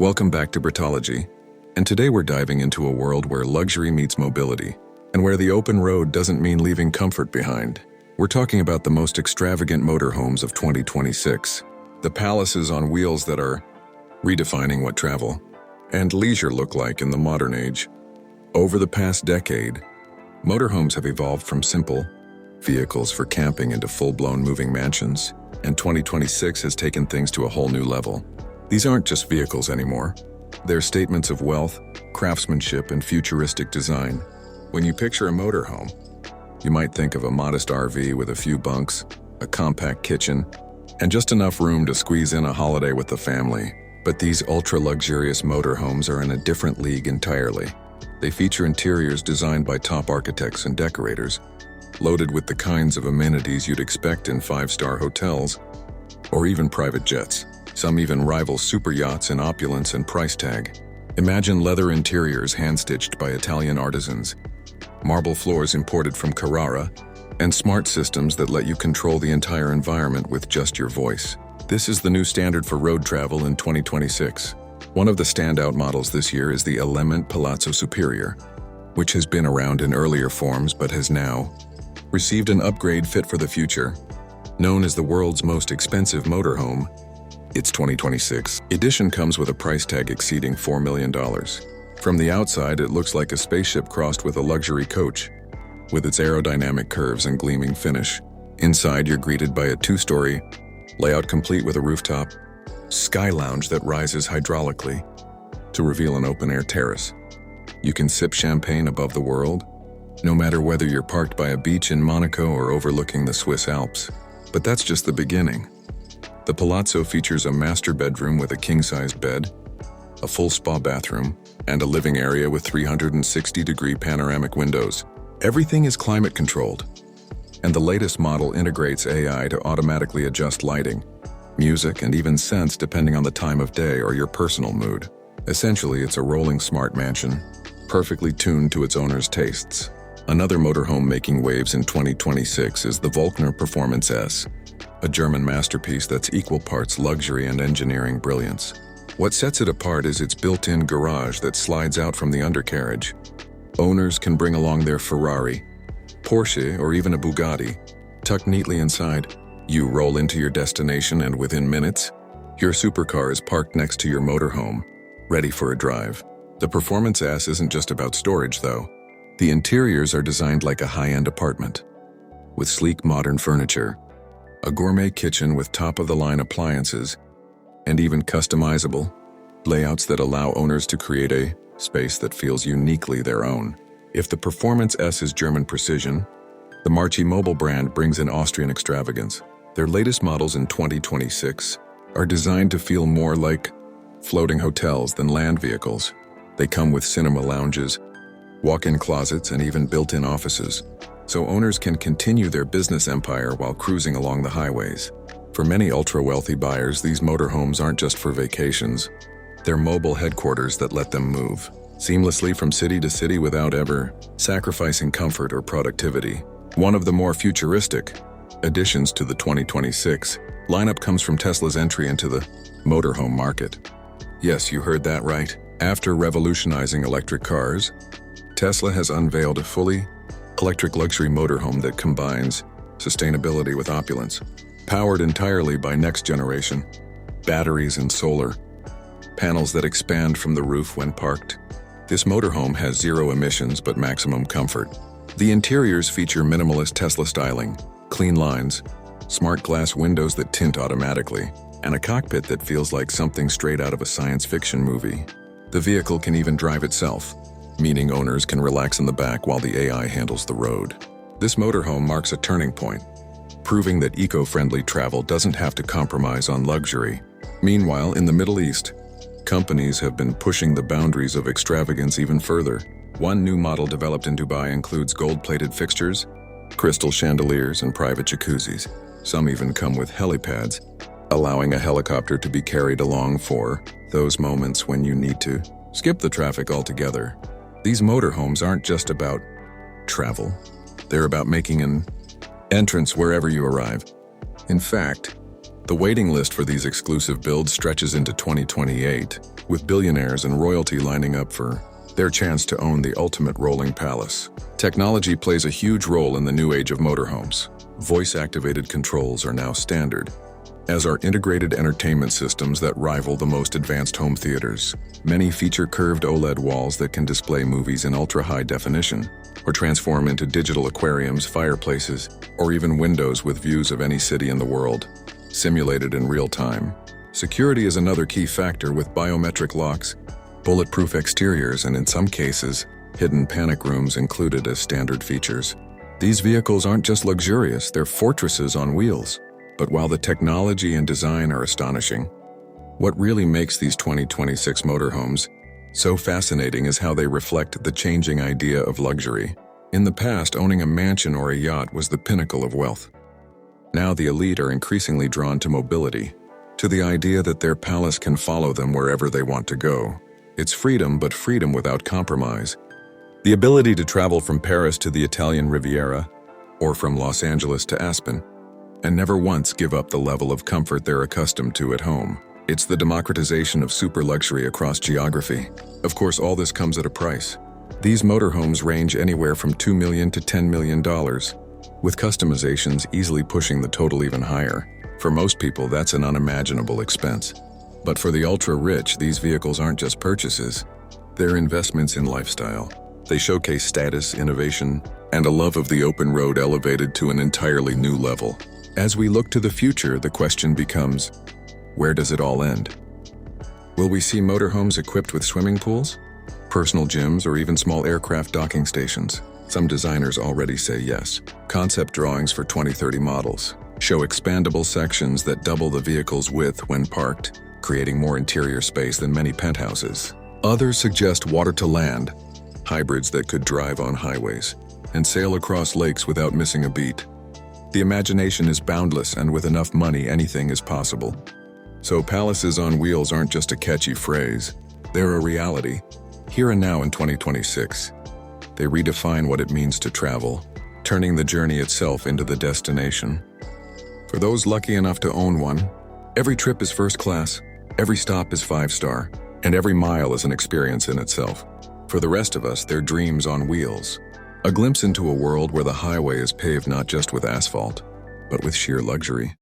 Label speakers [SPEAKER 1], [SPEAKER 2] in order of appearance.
[SPEAKER 1] Welcome back to Brittology, and today we're diving into a world where luxury meets mobility, and where the open road doesn't mean leaving comfort behind. We're talking about the most extravagant motorhomes of 2026, the palaces on wheels that are redefining what travel and leisure look like in the modern age. Over the past decade, motorhomes have evolved from simple vehicles for camping into full-blown moving mansions, and 2026 has taken things to a whole new level. These aren't just vehicles anymore. They're statements of wealth, craftsmanship, and futuristic design. When you picture a motorhome, you might think of a modest RV with a few bunks, a compact kitchen, and just enough room to squeeze in a holiday with the family. But these ultra-luxurious motorhomes are in a different league entirely. They feature interiors designed by top architects and decorators, loaded with the kinds of amenities you'd expect in five-star hotels or even private jets. Some even rival super yachts in opulence and price tag. Imagine leather interiors hand-stitched by Italian artisans, marble floors imported from Carrara, and smart systems that let you control the entire environment with just your voice. This is the new standard for road travel in 2026. One of the standout models this year is the Element Palazzo Superior, which has been around in earlier forms but has now received an upgrade fit for the future. Known as the world's most expensive motorhome, its 2026 edition comes with a price tag exceeding $4 million. From the outside, it looks like a spaceship crossed with a luxury coach, with its aerodynamic curves and gleaming finish. Inside, you're greeted by a two-story layout complete with a rooftop sky lounge that rises hydraulically to reveal an open-air terrace. You can sip champagne above the world, no matter whether you're parked by a beach in Monaco or overlooking the Swiss Alps. But that's just the beginning. The Palazzo features a master bedroom with a king-sized bed, a full spa bathroom, and a living area with 360-degree panoramic windows. Everything is climate-controlled, and the latest model integrates AI to automatically adjust lighting, music, and even scents depending on the time of day or your personal mood. Essentially, it's a rolling smart mansion, perfectly tuned to its owner's tastes. Another motorhome making waves in 2026 is the Volkner Performance S, a German masterpiece that's equal parts luxury and engineering brilliance. What sets it apart is its built-in garage that slides out from the undercarriage. Owners can bring along their Ferrari, Porsche, or even a Bugatti, tucked neatly inside. You roll into your destination, and within minutes, your supercar is parked next to your motorhome, ready for a drive. The Performance S isn't just about storage, though. The interiors are designed like a high-end apartment, with sleek modern furniture, a gourmet kitchen with top-of-the-line appliances, and even customizable layouts that allow owners to create a space that feels uniquely their own. If the Performance S is German precision, the Marchi Mobile brand brings in Austrian extravagance. Their latest models in 2026 are designed to feel more like floating hotels than land vehicles. They come with cinema lounges, walk-in closets, and even built-in offices, so owners can continue their business empire while cruising along the highways. For many ultra-wealthy buyers, these motorhomes aren't just for vacations. They're mobile headquarters that let them move seamlessly from city to city without ever sacrificing comfort or productivity. One of the more futuristic additions to the 2026 lineup comes from Tesla's entry into the motorhome market. Yes, you heard that right. After revolutionizing electric cars, Tesla has unveiled a fully electric luxury motorhome that combines sustainability with opulence. Powered entirely by next-generation batteries and solar panels that expand from the roof when parked, this motorhome has zero emissions but maximum comfort. The interiors feature minimalist Tesla styling, clean lines, smart glass windows that tint automatically, and a cockpit that feels like something straight out of a science fiction movie. The vehicle can even drive itself, meaning owners can relax in the back while the AI handles the road. This motorhome marks a turning point, proving that eco-friendly travel doesn't have to compromise on luxury. Meanwhile, in the Middle East, companies have been pushing the boundaries of extravagance even further. One new model developed in Dubai includes gold-plated fixtures, crystal chandeliers, and private jacuzzis. Some even come with helipads, allowing a helicopter to be carried along for those moments when you need to skip the traffic altogether. These motorhomes aren't just about travel. They're about making an entrance wherever you arrive. In fact, The waiting list for these exclusive builds stretches into 2028, with billionaires and royalty lining up for their chance to own the ultimate rolling palace. Technology plays a huge role in the new age of motorhomes. Voice-activated controls are now standard, as are integrated entertainment systems that rival the most advanced home theaters. Many feature curved OLED walls that can display movies in ultra-high definition, or transform into digital aquariums, fireplaces, or even windows with views of any city in the world, simulated in real time. Security is another key factor, with biometric locks, bulletproof exteriors, and in some cases, hidden panic rooms included as standard features. These vehicles aren't just luxurious, they're fortresses on wheels. But while the technology and design are astonishing, what really makes these 2026 motorhomes so fascinating is how they reflect the changing idea of luxury. In the past, owning a mansion or a yacht was the pinnacle of wealth. Now the elite are increasingly drawn to mobility, to the idea that their palace can follow them wherever they want to go. It's freedom, but freedom without compromise. The ability to travel from Paris to the Italian Riviera, or from Los Angeles to Aspen, and never once give up the level of comfort they're accustomed to at home. It's the democratization of super luxury across geography. Of course, all this comes at a price. These motorhomes range anywhere from $2 million to $10 million, with customizations easily pushing the total even higher. For most people, that's an unimaginable expense. But for the ultra-rich, these vehicles aren't just purchases. They're investments in lifestyle. They showcase status, innovation, and a love of the open road elevated to an entirely new level. As we look to the future, the question becomes, where does it all end? Will we see motorhomes equipped with swimming pools, personal gyms, or even small aircraft docking stations? Some designers already say yes. Concept drawings for 2030 models show expandable sections that double the vehicle's width when parked, creating more interior space than many penthouses. Others suggest water-to-land, hybrids that could drive on highways and sail across lakes without missing a beat. The imagination is boundless, and with enough money, anything is possible. So palaces on wheels aren't just a catchy phrase. They're a reality, here and now in 2026. They redefine what it means to travel, turning the journey itself into the destination. For those lucky enough to own one, every trip is first class, every stop is 5-star, and every mile is an experience in itself. For the rest of us, they're dreams on wheels. A glimpse into a world where the highway is paved not just with asphalt, but with sheer luxury.